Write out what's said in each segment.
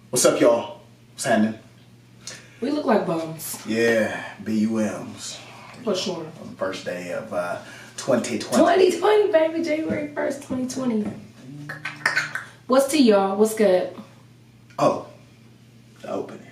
What's up, y'all? What's happening? We look like bums. Yeah, BUMs. For sure. On the first day of 2020. 2020, baby. January 1st, 2020. What's to y'all? What's good? Oh, the opening.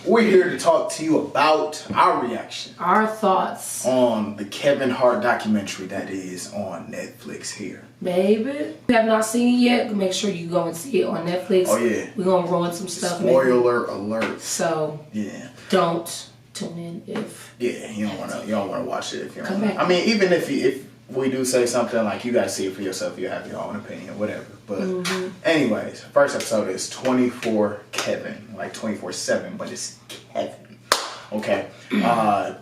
We're here to talk to you about our reaction. Our thoughts. On the Kevin Hart documentary that is on Netflix here. Baby. If you have not seen it yet, make sure you go and see it on Netflix. Oh, yeah. We're going to ruin some stuff. Spoiler alert. So, yeah. Don't tune in if... Yeah, you don't want to watch it if you Come don't. back. I mean, even if we do say something, like, you got to see it for yourself. You have your own opinion, whatever. But anyways, first episode is 24 Kevin. Like 24/7, but it's Kevin. Okay. I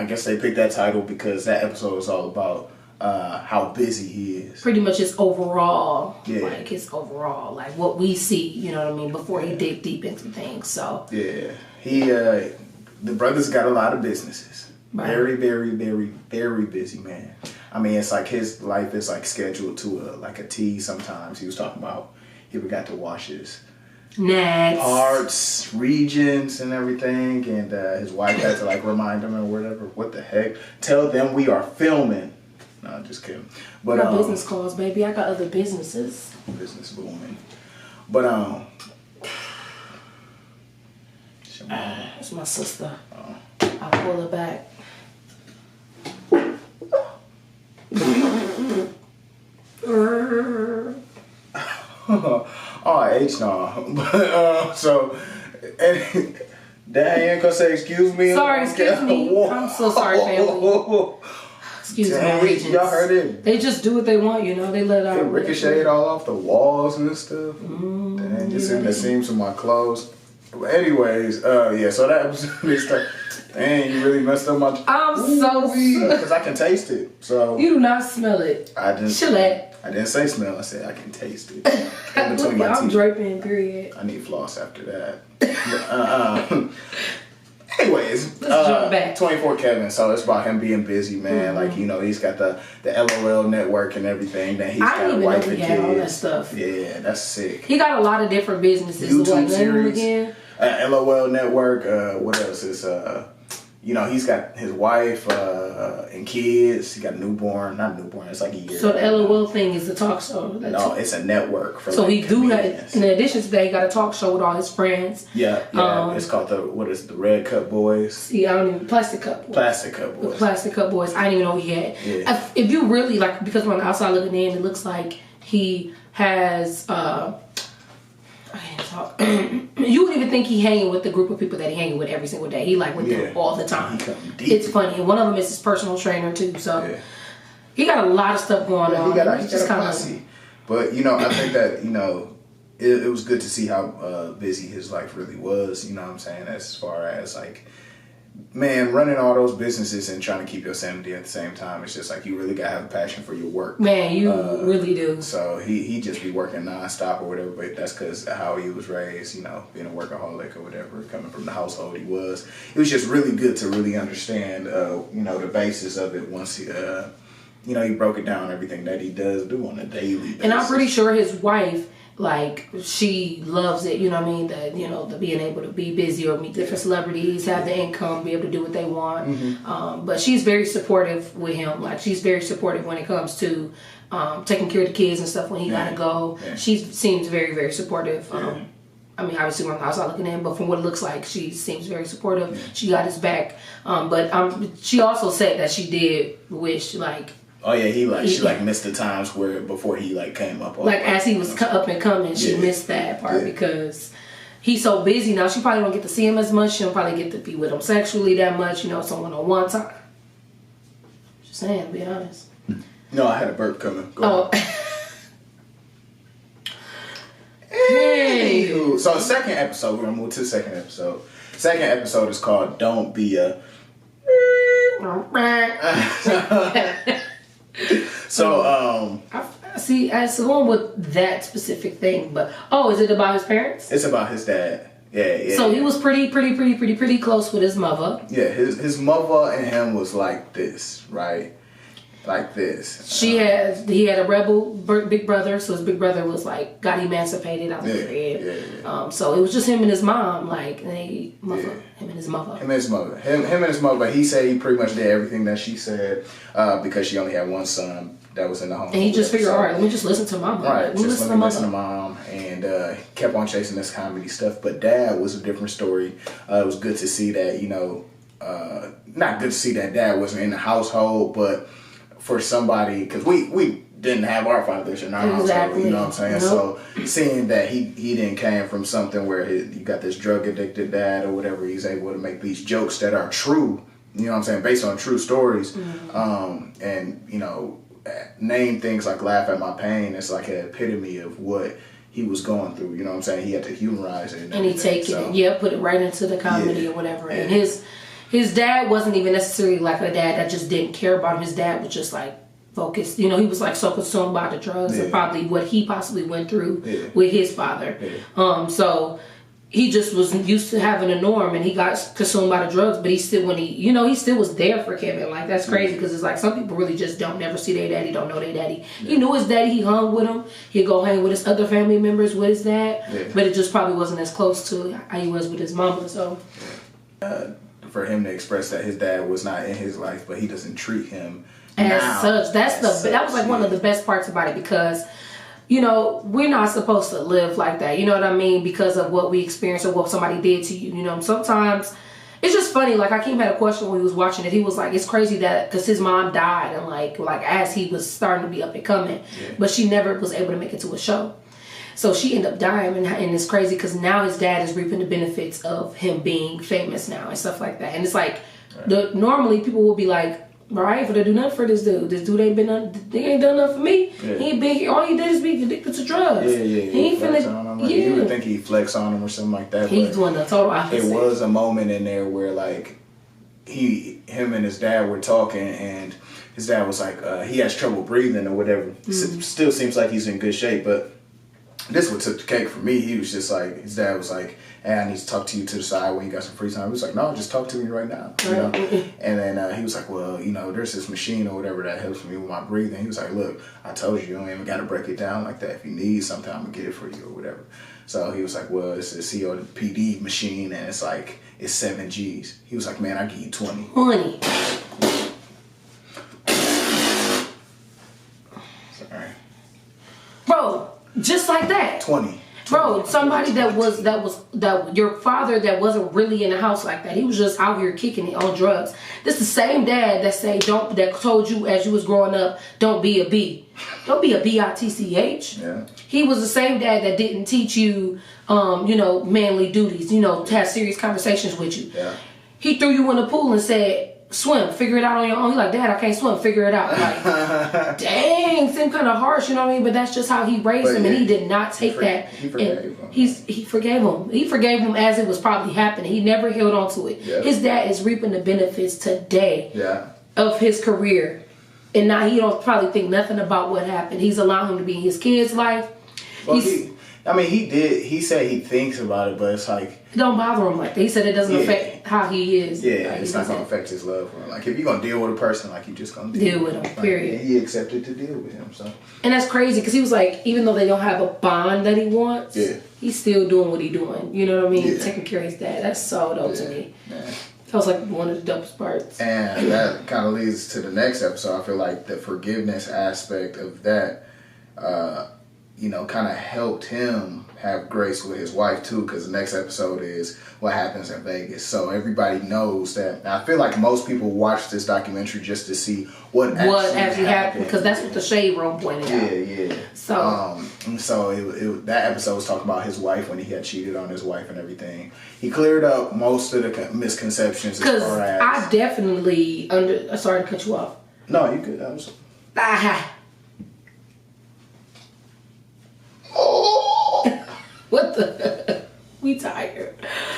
guess they picked that title because that episode is all about how busy he is. Pretty much his overall. Yeah. Like his overall. Like what we see, you know what I mean, before he dig deep into things. So. Yeah. The brother's got a lot of businesses. Right. Very, very, very, very busy man. I mean, it's like his life is like scheduled to a T sometimes. He was talking about he forgot to wash his Harts, regions, and everything, and his wife had to like remind him or whatever. What the heck? Tell them we are filming. No, I'm just kidding. But I got business calls, baby. I got other businesses. Business booming. But That's my sister. I'll pull her back. Oh, H no. But so, and Dad ain't gonna say excuse me. Sorry, excuse me. I'm so sorry, family. Excuse me, regions. Y'all heard it. They just do what they want, you know. They let out. It ricocheted all off the walls and stuff. Dang, it's in the seams of my clothes. But anyways, yeah. So that was this. Dang, you really messed up my. I'm so because I can taste it. So you do not smell it. I didn't. Chillette. I didn't say smell. I said I can taste it. In between my I'm teeth. draping. Period. I need floss after that. Anyways, let's jump back. 24 Kevin. So it's about him being busy, man. Like, you know, he's got the LOL network and everything. Then he's got a wife and kids. All that stuff. Yeah, that's sick. He got a lot of different businesses. YouTube series. Again? LOL network. What else is you know, he's got his wife and kids. He got a newborn. Not newborn. It's like a year. So the LOL thing is a talk show. No, it's a network for. So like he do have, comedians. in addition to that, he got a talk show with all his friends. Yeah. It's called the Red Cup Boys. See, I don't even Plastic Cup Boys. Plastic Cup Boys. The Plastic Cup Boys. I didn't even know he had. Yeah. If you really like, because we're on the outside looking in, it looks like he has. I can't talk. You wouldn't even think he hanging with the group of people that he hanging with every single day. He like with them all the time. It's funny. And one of them is his personal trainer too. So he got a lot of stuff going on. He got a posse. But you know, I think that it was good to see how busy his life really was. You know what I'm saying? As far as like, man, running all those businesses and trying to keep your sanity at the same time, it's just like you really gotta have a passion for your work. Man, you really do. So he just be working nonstop or whatever, but that's because of how he was raised, you know, being a workaholic or whatever, coming from the household he was. It was just really good to really understand, you know, the basis of it once he, you know, he broke it down, everything that he does do on a daily basis. And I'm pretty sure his wife, like, she loves it, you know what I mean? That, you know, the being able to be busy or meet different celebrities, have the income, be able to do what they want. But she's very supportive with him. Like, she's very supportive when it comes to taking care of the kids and stuff when he gotta go. She seems very, very supportive. I mean, obviously we're on the outside looking in, but from what it looks like, she seems very supportive. She got his back. But she also said that she did wish, like, oh yeah, she missed the times where before he like came up. Like as he was up and coming, she missed that part because he's so busy now. She probably don't get to see him as much. She don't probably get to be with him sexually that much. You know, so one time. Just saying, to be honest. No, I had a burp coming. Go ahead. Hey. So second episode, we're gonna move to the second episode. Second episode is called "Don't Be a." So I see. I was going with that specific thing, but is it about his parents? It's about his dad. Yeah. So he was pretty close with his mother. Yeah, his mother and him was like this, right? Like this. He had a rebel big brother, so his big brother was like got emancipated out of the crib. So it was just him and his mom, like him and his mother. Him and his mother. He said he pretty much did everything that she said because she only had one son that was in the home. And he just figured, all right, let me just listen to mom. Right, let me listen to mom, and kept on chasing this comedy stuff. But dad was a different story. It was good to see that, not good to see that dad wasn't in the household, but for somebody, because we didn't have our fathers in our household, you know what I'm saying? Nope. So seeing that he didn't came from something where you got this drug addicted dad or whatever, he's able to make these jokes that are true, you know what I'm saying, based on true stories, and name things like laugh at my pain. It's like an epitome of what he was going through, you know what I'm saying? He had to humorize it. And he take it, put it right into the comedy or whatever. And his dad wasn't even necessarily like a dad that just didn't care about him. His dad was just like focused. He was like so consumed by the drugs and probably what he possibly went through with his father. So he just was used to having a norm, and he got consumed by the drugs. But he still, he still was there for Kevin. Like, that's crazy, because it's like some people really just don't never see their daddy, don't know their daddy. He knew his daddy. He hung with him. He'd go hang with his other family members with his dad, but it just probably wasn't as close to how he was with his mama. So. For him to express that his dad was not in his life, but he doesn't treat him as such. That was like one of the best parts about it, because we're not supposed to live like that. You know what I mean? Because of what we experienced or what somebody did to you. Sometimes it's just funny. Like, Hakeem had a question when he was watching it. He was like, it's crazy that because his mom died and like as he was starting to be up and coming, but she never was able to make it to a show. So she ended up dying, and it's crazy because now his dad is reaping the benefits of him being famous now and stuff like that. And it's like, normally people will be like, bro, I ain't finna do nothing for this dude. This dude ain't done nothing for me. Yeah. He ain't been here. All he did is be addicted to drugs. He ain't finna. You would think he'd flex on him or something like that. He's doing the total opposite. It was a moment in there where like him and his dad were talking, and his dad was like, he has trouble breathing or whatever. Still seems like he's in good shape, but this what took the cake for me. He was just like, his dad was like, hey, I need to talk to you to the side when you got some free time. He was like, no, just talk to me right now. And then he was like, well, there's this machine or whatever that helps me with my breathing. He was like, look, I told you don't even got to break it down like that. If you need something, I'm going to get it for you or whatever. So he was like, well, it's a COPD machine, and it's like, it's 7 G's. He was like, man, I'll give you 20. 20. Sorry. Bro, just like that. 20. Bro, somebody that your father that wasn't really in the house like that. He was just out here kicking it on drugs. This the same dad that told you as you was growing up, don't be a B. Don't be a B-I-T-C-H. Yeah. He was the same dad that didn't teach you manly duties, to have serious conversations with you. Yeah. He threw you in the pool and said, swim, figure it out on your own. He's like, Dad, I can't swim, figure it out. Like, dang, seemed kind of harsh, you know what I mean? But that's just how he raised him, and he did not take that. He forgave him. He forgave him. He forgave him as it was probably happening. He never held on to it. Yeah. His dad is reaping the benefits today of his career. And now he don't probably think nothing about what happened. He's allowing him to be in his kid's life. Well, he said he thinks about it, but it's like, it don't bother him like that. He said it doesn't affect how he is. Yeah, it's not going to affect his love for him. Like, if you're going to deal with a person, like, you just going to deal with him, period. Like, he accepted to deal with him, so. And that's crazy, because he was like, even though they don't have a bond that he wants, he's still doing what he's doing. You know what I mean? Taking care of his dad. That's so dope to me. Yeah. That was like one of the dopest parts. And that kind of leads to the next episode. I feel like the forgiveness aspect of that, kind of helped him have grace with his wife too, because the next episode is what happens in Vegas. So everybody knows that. I feel like most people watch this documentary just to see what actually happened, because that's what the Shade Room pointed out. Yeah. So that episode was talking about his wife, when he had cheated on his wife and everything. He cleared up most of the misconceptions. Because I definitely sorry to cut you off. No, you could. What the? We tired.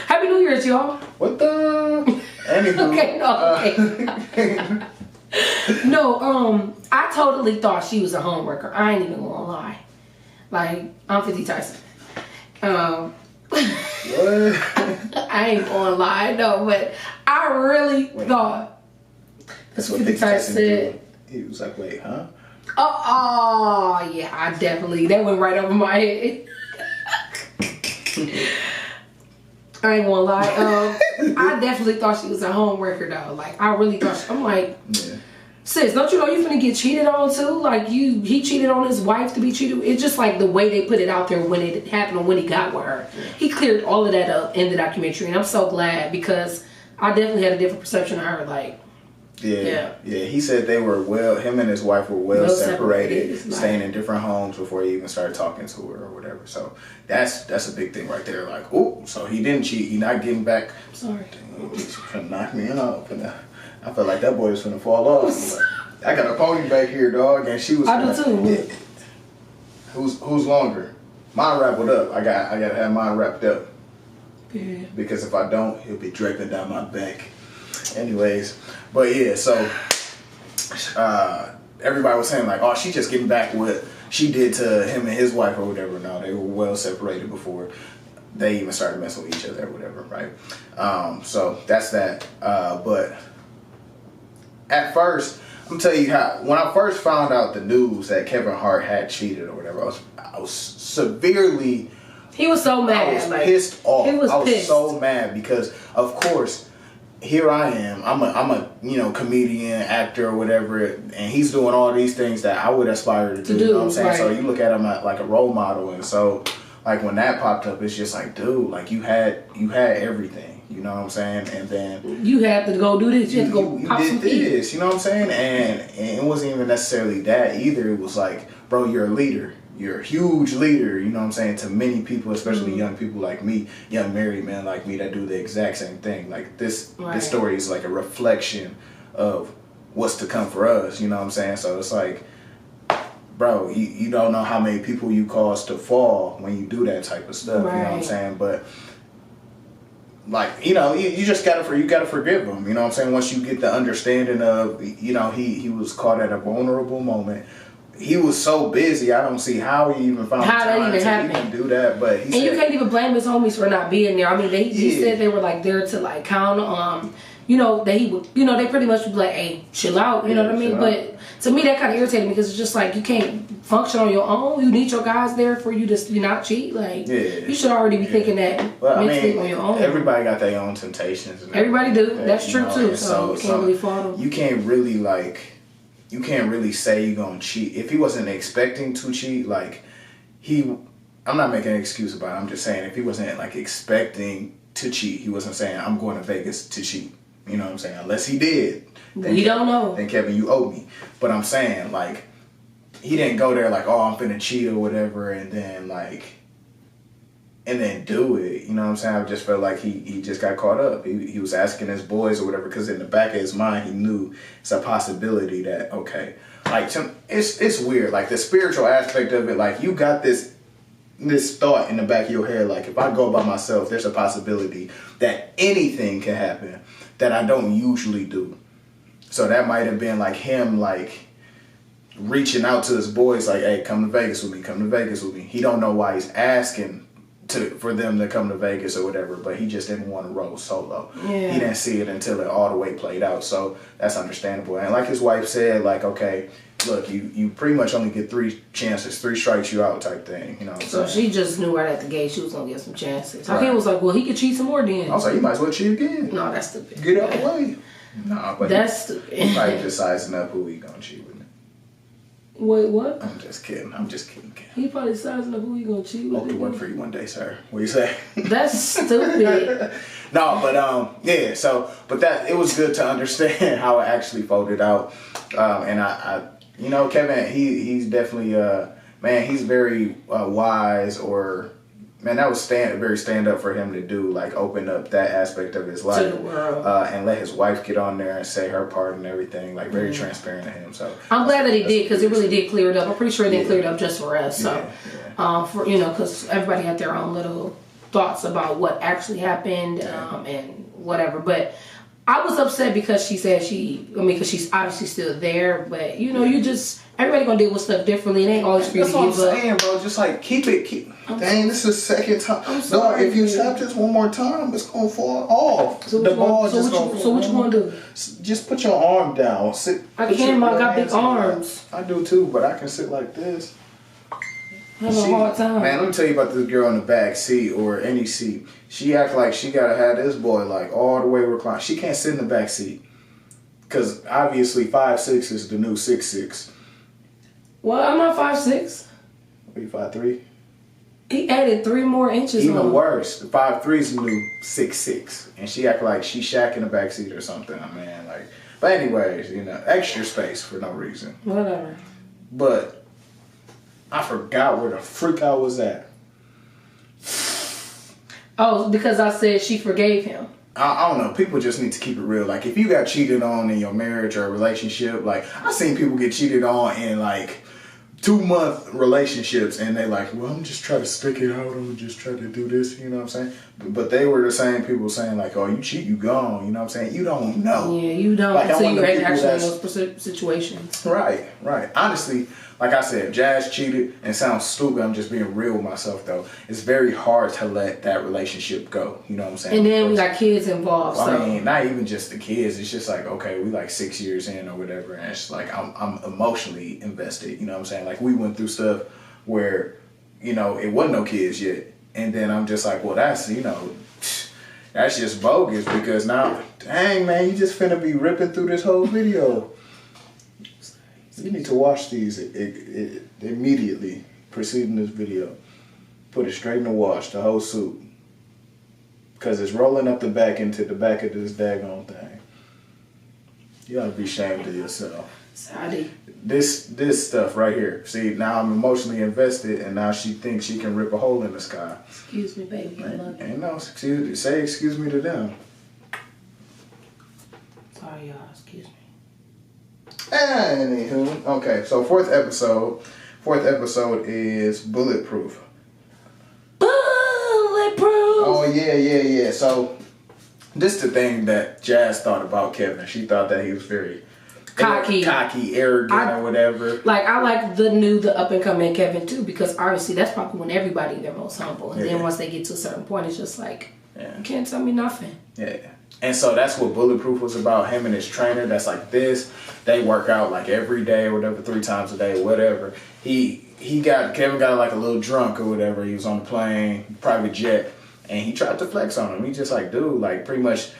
Happy New Year's, y'all. What the? Anywho. Okay. No, I totally thought she was a homewrecker. I ain't even gonna lie. Like, I'm 50 Tyson. What? I ain't gonna lie, no, but I really thought. That's what the Tyson said. He was like, wait, huh? Oh, yeah, I definitely, that went right over my head. I ain't gonna lie. I definitely thought she was a homewrecker, though. Like, I really thought, I'm like, sis, don't you know you finna get cheated on, too? Like, he cheated on his wife to be cheated. It's just like the way they put it out there when it happened or when he got with her. Yeah. He cleared all of that up in the documentary, and I'm so glad because I definitely had a different perception of her. Like, yeah. He said they were him and his wife were well separated, staying in different homes before he even started talking to her or whatever. So that's a big thing right there. Like, oh, so he didn't cheat. He not getting back. I'm sorry. He's gonna knock me off. I felt like that boy was gonna fall off. I got a pony back here, dog, and she was. I do too. Yeah. Who's longer? Mine wrapped up. I gotta have mine wrapped up. Yeah. Because if I don't, he'll be draping down my back. Anyways, but yeah, so everybody was saying like, oh, she just getting back what she did to him and his wife or whatever. No, they were well separated before they even started messing with each other or whatever, right? So that's that. But at first, I'm gonna tell you how. When I first found out the news that Kevin Hart had cheated or whatever, I was severely. He was so mad. I was pissed off. He was I was pissed. so mad because, of course, here I am. I'm a comedian, actor, or whatever, and he's doing all these things that I would aspire to do. You know what I'm saying? Right. So you look at him like a role model, and so like when that popped up, it's just like, dude, like you had everything. You know what I'm saying? And then you had to go do this. You had to go pop some this. You know what I'm saying? And it wasn't even necessarily that either. It was like, bro, you're a leader. You're a huge leader, you know what I'm saying, to many people, especially young people like me, young married men like me that do the exact same thing. Like this story is like a reflection of what's to come for us, you know what I'm saying? So it's like, bro, you don't know how many people you cause to fall when you do that type of stuff, you know what I'm saying? But like, you know, you just gotta forgive him, you know what I'm saying? Once you get the understanding of, you know, he was caught at a vulnerable moment. He was so busy, I don't see how he even found time to even do that. But he said, you can't even blame his homies for not being there. I mean, he said they were like there to like count you know, that he would, you know, they pretty much would be like, hey, chill out, you know what I mean? But to me, that kind of irritated me because it's just like you can't function on your own. You need your guys there for you to not cheat. Like, you should already be thinking that mentally on your own. Everybody got their own temptations. And everybody do. That's true too. So you can't really fault them. You can't really like. You can't really say you're gonna cheat. If he wasn't expecting to cheat, like I'm not making an excuse about it. I'm just saying if he wasn't like expecting to cheat, he wasn't saying I'm going to Vegas to cheat. You know what I'm saying? Unless he did. We don't know. Then Kevin, you owe me. But I'm saying like he didn't go there like, oh, I'm finna cheat or whatever, and then do it. You know what I'm saying? I just felt like he just got caught up. He was asking his boys or whatever because in the back of his mind he knew it's a possibility that, okay, like it's weird. Like the spiritual aspect of it, like you got this thought in the back of your head, like if I go by myself, there's a possibility that anything can happen that I don't usually do. So that might have been like him like reaching out to his boys like, hey, come to Vegas with me. He don't know why he's asking for them to come to Vegas or whatever, but he just didn't want to roll solo. Yeah. He didn't see it until it all the way played out, so that's understandable. And like his wife said, like, okay, look, you pretty much only get 3 chances, 3 strikes you out type thing, you know what I'm so saying? She just knew right at the gate she was going to get some chances. Hakeem was like, well, he could cheat some more then. I was like, you might as well cheat again. No, that's stupid. Get out the way. Nah, but that's stupid. He probably just sizing up who he gonna cheat with. Wait, what? I'm just kidding. He probably sizing up who he gonna cheat with. Hope to work for you one day, sir. What do you say? That's stupid. No, but yeah. So, but that it was good to understand how it actually folded out. And I you know, Kevin, he's definitely man. He's very wise. Or man, that was very stand up for him to do. Like open up that aspect of his life to the world. And let his wife get on there and say her part and everything. Like very transparent to him. So I'm glad that he did because it really did clear it up. I'm pretty sure it didn't clear it up just for us. So for you know, because everybody had their own little thoughts about what actually happened and whatever. But I was upset because she said because she's obviously still there, but you know, everybody gonna deal with stuff differently. It ain't always for you to give up. That's what I'm saying, bro. Just like keep. Dang, this is the second time. I'm sorry. No, if you tap this one more time, it's gonna fall off. So what you gonna do? Just put your arm down. Sit. I can't. I got big arms. I do too, but I can sit like this. I have a hard time. Man, let me tell you about this girl in the back seat or any seat. She act like she gotta have this boy like all the way reclined. She can't sit in the back seat because obviously 5'6" is the new 6'6". Well, I'm not 5'6". Are you 5'3"? He added 3 more inches. Even worse, the 5'3" is the new 6'6", and she act like she Shaq in the back seat or something. Man, like, but anyways, you know, extra space for no reason. Whatever. But I forgot where the freak I was at. Oh, because I said she forgave him. I don't know. People just need to keep it real. Like, if you got cheated on in your marriage or relationship, like, I've seen people get cheated on in, like, 2-month relationships, and they like, well, I'm just trying to stick it out. I'm just trying to do this, you know what I'm saying? But they were the same people saying, like, oh, you cheat, you gone, you know what I'm saying? You don't know. Yeah, you don't like, until you're actually in those situations. Right. Honestly, like I said, Jazz cheated, and sounds stupid. I'm just being real with myself, though. It's very hard to let that relationship go. You know what I'm saying? And then we got kids involved. Well, I mean, not even just the kids. It's just like, okay, we like 6 years in or whatever, and it's like I'm emotionally invested. You know what I'm saying? Like, we went through stuff where, you know, it wasn't no kids yet, and then I'm just like, well, that's, you know, that's just bogus because now, dang man, you just finna be ripping through this whole video. You need to watch these immediately preceding this video. Put it straight in the wash, the whole suit. Because it's rolling up the back into the back of this daggone thing. You gotta be ashamed of yourself. Sorry. This stuff right here. See, now I'm emotionally invested, and now she thinks she can rip a hole in the sky. Excuse me, baby. Ain't no say excuse me to them. Sorry, y'all. Excuse me. Anywho, okay, so fourth episode is bulletproof. Bulletproof. Oh yeah. So this is the thing that Jazz thought about Kevin. She thought that he was very cocky, arrogant, or whatever. Like, I like the up and coming Kevin too, because obviously that's probably when everybody their most humble, and then once they get to a certain point, it's just like, you can't tell me nothing. Yeah. And so that's what Bulletproof was about. Him and his trainer, that's like this. They work out like every day or whatever, 3 times a day or whatever. Kevin got like a little drunk or whatever. He was on the plane, private jet, and he tried to flex on him. He just like, dude, like pretty much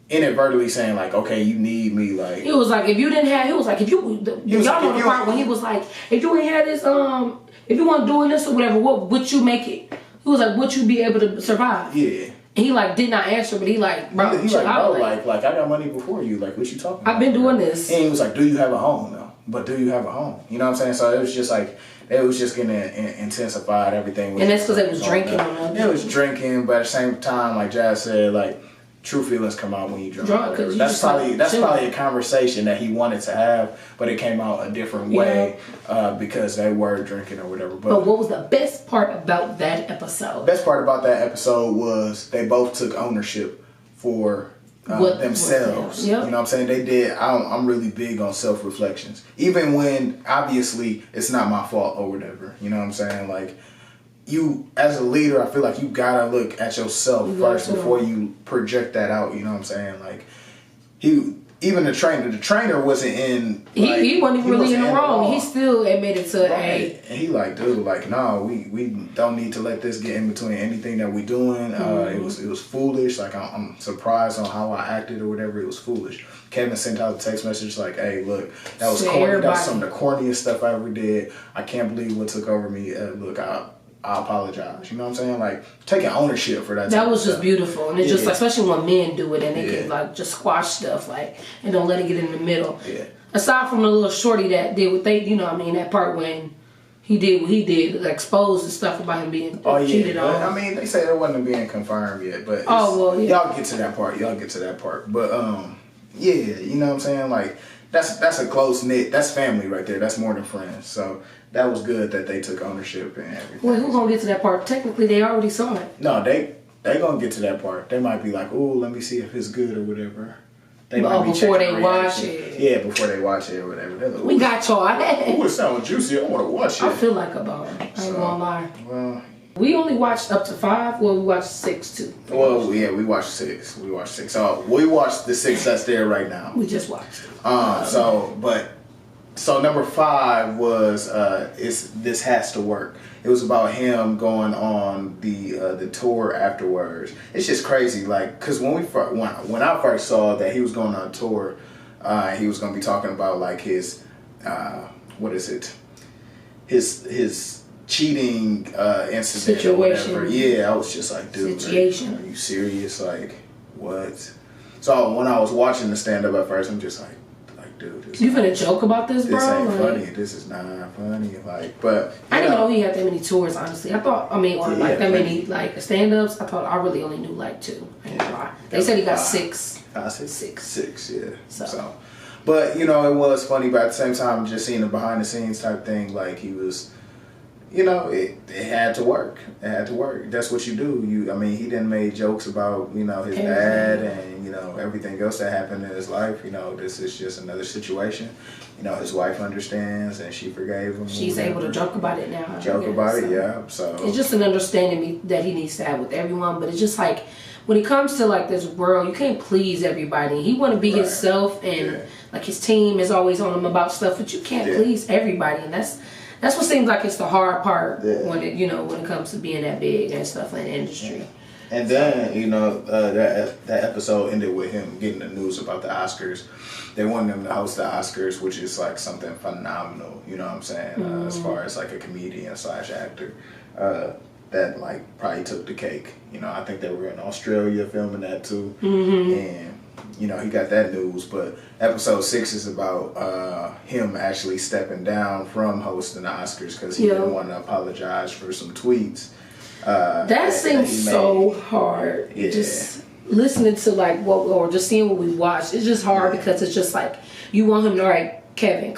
inadvertently saying like, okay, you need me. Like, he was like, if you didn't have, he was like, if you, y'all know the part when he was like, if you ain't had this, if you weren't doing this or whatever, what would you make it? He was like, would you be able to survive? Yeah. And he like did not answer, but he like, bro, he like, bro, like I got money before you. Like, what you talking about? I've been doing this. And he was like, do you have a home though? But do you have a home? You know what I'm saying? So it was just like, it was just getting intensified, everything. And that's because they was drinking on them. It was drinking, but at the same time, like Jazz said, like, true feelings come out when you drunk. That's probably a conversation that he wanted to have, but it came out a different way because they were drinking or whatever. But what was the best part about that episode? Best part about that episode was they both took ownership for themselves. Yep. You know what I'm saying? They did. I'm really big on self-reflections. Even when, obviously, it's not my fault or whatever. You know what I'm saying? Like, you, as a leader, I feel like you gotta look at yourself first before you project that out. You know what I'm saying? Like, even the trainer wasn't in. Like, he wasn't really in the wrong. He still admitted to and he like, dude, like, no, we don't need to let this get in between anything that we doing. It was foolish. Like, I'm surprised on how I acted or whatever. It was foolish. Kevin sent out a text message like, hey, look, that was corny. That was some of the corniest stuff I ever did. I can't believe what took over me. Look, I apologize. You know what I'm saying? Like, taking ownership for that. That was just beautiful. And it's just, especially when men do it and they can, like, just squash stuff, like, and don't let it get in the middle. Yeah. Aside from the little shorty that did what they, you know what I mean, that part when he did what he did, like, exposed the stuff about him being cheated on. I mean, they say it wasn't being confirmed yet, but y'all get to that part. But, yeah, you know what I'm saying? Like, that's a close-knit, that's family right there. That's more than friends. So that was good that they took ownership and everything. Well, who's gonna get to that part? Technically, they already saw it. No, they gonna get to that part. They might be like, "Ooh, let me see if it's good or whatever." They might be before checking they watch reaction. it. Yeah, before they watch it or whatever. Like, We got y'all. oh, it sounds juicy. I want to watch it. I feel like a bum. I ain't gonna lie. Well, we only watched up to 5. Well, we watched 6 too. Well, yeah, we watched 6. We watched 6. So we watched the 6 that's there right now. We just watched it. So number 5 was This Has to Work. It was about him going on the tour afterwards. It's just crazy, like, cause when I first saw that he was going on a tour, he was gonna be talking about like his his cheating incident Situation. or whatever. Yeah, I was just like, dude, are you serious? Like, what? So when I was watching the stand up at first, I'm just like, dude, you finna joke about this, bro? This ain't like, funny. This is not funny. Like, but I didn't know he had that many tours. Honestly, I thought. I mean, or Yeah, like that plenty. many like stand-ups. I thought I really only knew like 2. I ain't gonna lie. They said he got 6. 6, yeah. So. But it was funny. But at the same time, just seeing the behind the scenes type thing, like he was. It had to work. It had to work. That's what you do. He didn't make jokes about, his dad and, everything else that happened in his life. This is just another situation. His wife understands and she forgave him. She's able to joke about it now. Yeah. So it's just an understanding that he needs to have with everyone. But it's just like, when it comes to like this world, you can't please everybody. He want to be himself, and like his team is always on him about stuff, but you can't please everybody. And that's what seems like it's the hard part when it comes to being that big and stuff in the industry. Yeah. And then that episode ended with him getting the news about the Oscars. They wanted him to host the Oscars, which is like something phenomenal. You know what I'm saying? As far as like a comedian / actor, that like probably took the cake. I think they were in Australia filming that too, and. He got that news, but episode 6 is about him actually stepping down from hosting the Oscars because he didn't want to apologize for some tweets. That seems so hard. Yeah. Just listening to like or just seeing what we watched, it's just hard because it's just like you want him to, like, Kevin,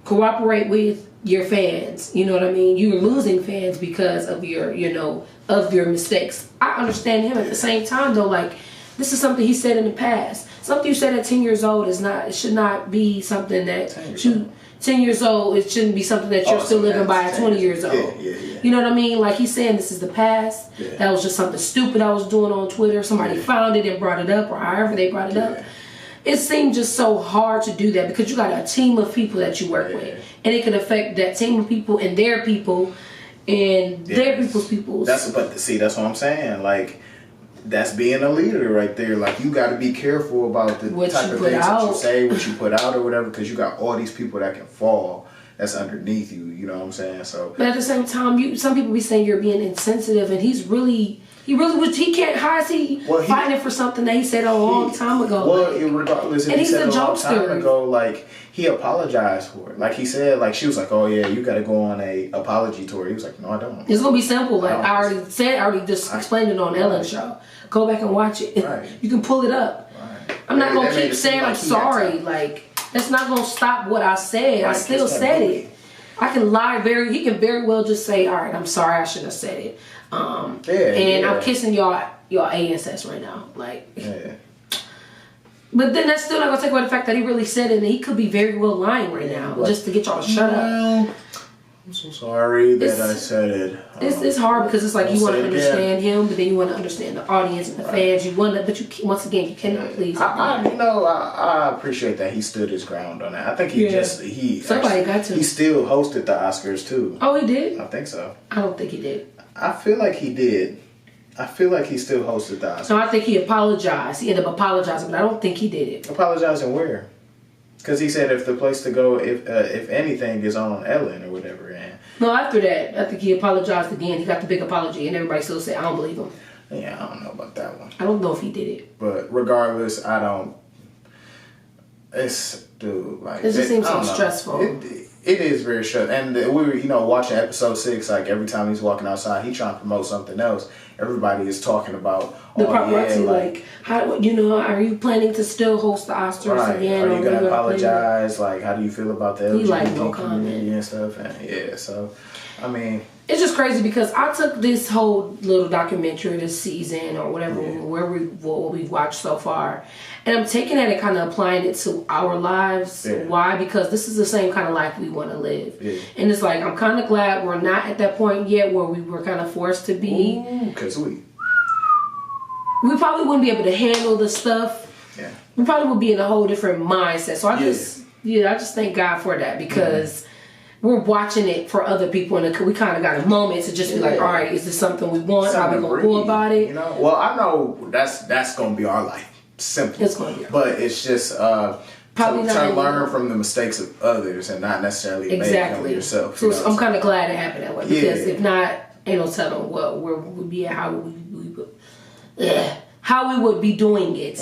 cooperate with your fans. You know what I mean? You're losing fans because of your, of your mistakes. I understand him at the same time though, like. This is something he said in the past. Something you said at 10 years old it should not be something that 10 years old, it shouldn't be something that you're still living by at 20 years old. Yeah. You know what I mean? Like he's saying this is the past. Yeah. That was just something stupid I was doing on Twitter. Somebody found it and brought it up, or however they brought it up. It seemed just so hard to do that because you got a team of people that you work with. And it could affect that team of people and their people and their people's. That's what I'm saying. Like, that's being a leader right there. Like, you got to be careful about the type of things that you say, what you put out or whatever, because you got all these people that can fall that's underneath you. You know what I'm saying? So, but at the same time, some people be saying you're being insensitive, and he can't. How is he fighting for something that he said a long time ago? Well, regardless, and he's a long time jokester. ago, like, he apologized for it. Like he said, like she was like, "Oh yeah, you got to go on a apology tour." He was like, "No, I don't." It's gonna be simple. Like I already just explained it on Ellen's show. Go back and watch it. Right. You can pull it up. Right. I'm not gonna keep saying I'm sorry. Like that's not gonna stop what I said. Right. I still said it. I can lie he can very well just say, "All right, I'm sorry. I shouldn't have said it." I'm kissing y'all ASS right now. Like. Yeah. But then that's still not gonna take away the fact that he really said it, and he could be very well lying right now just to get y'all to shut up. I'm so sorry that I said it. It's hard because it's like you want to understand him, but then you want to understand the audience and the fans. Once again, you cannot please. I appreciate that he stood his ground on that. I think he still hosted the Oscars too. Oh, he did? I think so. I don't think he did. I feel like he did. I feel like he still hosted the Oscars. No, I think he apologized. He ended up apologizing, but I don't think he did it. Apologizing where? Because he said if the place to go, if anything, is on Ellen or whatever. And no, after that, I think he apologized again. He got the big apology, and everybody still said, I don't believe him. Yeah, I don't know about that one. I don't know if he did it. But regardless, I don't. It's, dude, like. It just seems so stressful. It is very stressful. And we were, watching episode 6, like every time he's walking outside, he's trying to promote something else. Everybody is talking about the paparazzi, like how are you planning to still host the Oscars again? Are you gonna apologize? Like, how do you feel about the LGBT no comment and stuff? And so I mean, it's just crazy because I took this whole little documentary this season or whatever, what we watched so far, and I'm taking it and kind of applying it to our lives. Yeah. Why? Because this is the same kind of life we want to live. Yeah. And it's like, I'm kind of glad we're not at that point yet where we were kind of forced to be. Because we probably wouldn't be able to handle the stuff. Yeah. We probably would be in a whole different mindset. So I just thank God for that because we're watching it for other people, and we kind of got a moment to just be like, all right, is this something we want? How we gonna go about it? You know, well, I know that's gonna be our life. Simple. It's gonna be. But it's just probably to learn from the mistakes of others and not necessarily make them yourself. So I'm kind of glad it happened that way because if not, ain't no telling where we'd be at, how we would be doing it.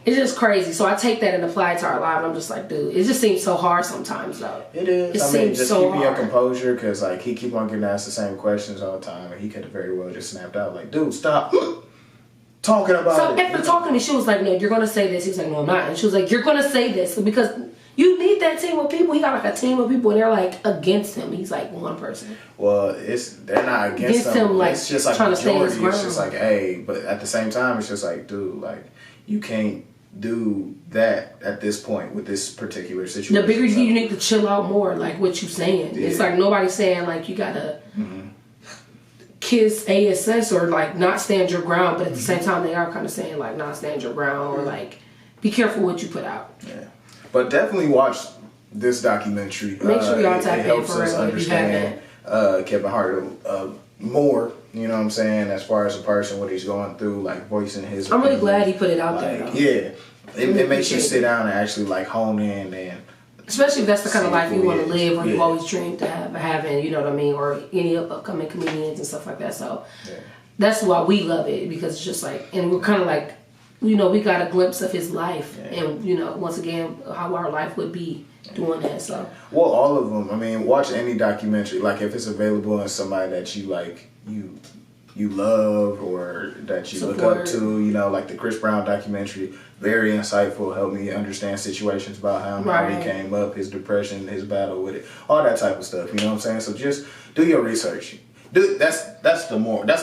It's just crazy. So I take that and apply it to our life. And I'm just like, dude, it just seems so hard sometimes, though. It is. It seems just so keep your hard. composure because, like, he keep on getting asked the same questions all the time, and he could have very well just snapped out, like, dude, stop talking about So it. after talking to me, she was like, no, you're gonna say this. He was like, no, I'm not. And she was like, you're gonna say this because you need that team of people. He got like a team of people, and they're like against him. He's like one person. Well, they're not against him. Like, it's just like trying to stay his majority. It's ground. just like, hey, but at the same time, it's just like, dude, like, you can't do that at this point with this particular situation. The bigger you need to chill out more, like what you saying. Yeah. It's like nobody's saying like you gotta kiss ASS or like not stand your ground, but at the same time they are kind of saying like not stand your ground or like be careful what you put out. Yeah, but definitely watch this documentary. Make sure y'all tap it in helps for us real if you haven't. understand Kevin Hart more. You know what I'm saying? As far as a person, what he's going through, like voicing his. I'm really opinion. glad he put it out there. Like, Though. yeah, it makes you appreciate sit down and actually like hone in and. Especially if that's the kind of life you want to is. live or you Yeah. always dreamed to having, you know what I mean, or any upcoming comedians and stuff like that. So that's why we love it because it's just like, and we're kind of like, you know, we got a glimpse of his life and, you know, once again, how our life would be doing that. So, well, all of them. I mean, watch any documentary. Like if it's available and somebody that you like, you love or that you look up to, you know, like the Chris Brown documentary, very insightful, helped me understand situations about him, how he came up, his depression, his battle with it, all that type of stuff, you know what I'm saying? So just do your research. That's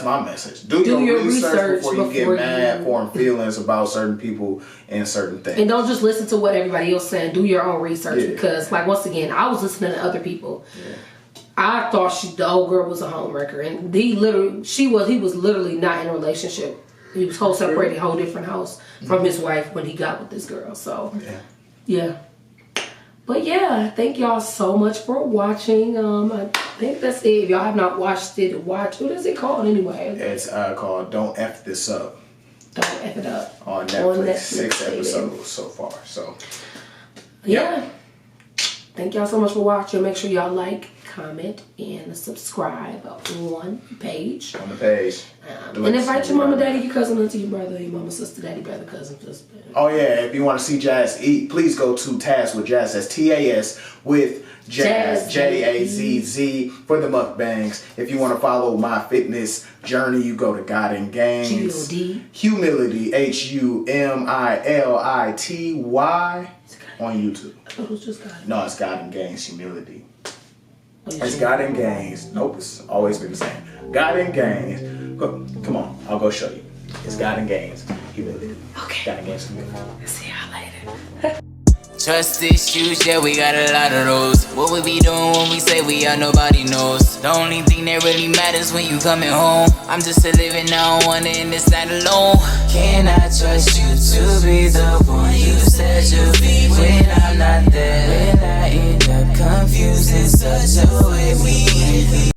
my message. Do your research before you get mad, form feelings about certain people and certain things. And don't just listen to what everybody else saying. Do your own research because, like, once again, I was listening to other people. Yeah. I thought the old girl was a homewrecker, and he was literally not in a relationship. He was whole separated, whole different house from his wife when he got with this girl. So, yeah. But yeah, thank y'all so much for watching. I think that's it. If y'all have not watched it, what is it called anyway? It's called "Don't F This Up." Don't F It Up on Netflix. 6 episodes so far. So, yeah. Thank y'all so much for watching. Make sure y'all like, comment, and subscribe on the page. And invite your mama, daddy, your cousin, auntie, your brother, your mama, sister, daddy, brother, cousin, sister. Oh yeah, if you want to see Jazz eat, please go to Taz with Jazz. That's TAS with Jazz, JAZZ for the mukbangs. If you want to follow my fitness journey, you go to God and Gains. G-O-D. Humility, HUMILITY on YouTube. I thought it was just God. No, it's God and Gains Humility. It's God and Gains. Nope, it's always been the same. God and Gains. Come on, I'll go show you. It's God and Gains Humility. Okay. God and Gains Humility. See y'all later. Trust issues, yeah, we got a lot of those. What we be doing when we say we are, nobody knows. The only thing that really matters when you coming home. I'm just a living, I don't wanna end this night alone. Can I trust you to be the one you said you'll be when I'm not there? When I end up confused in such a way we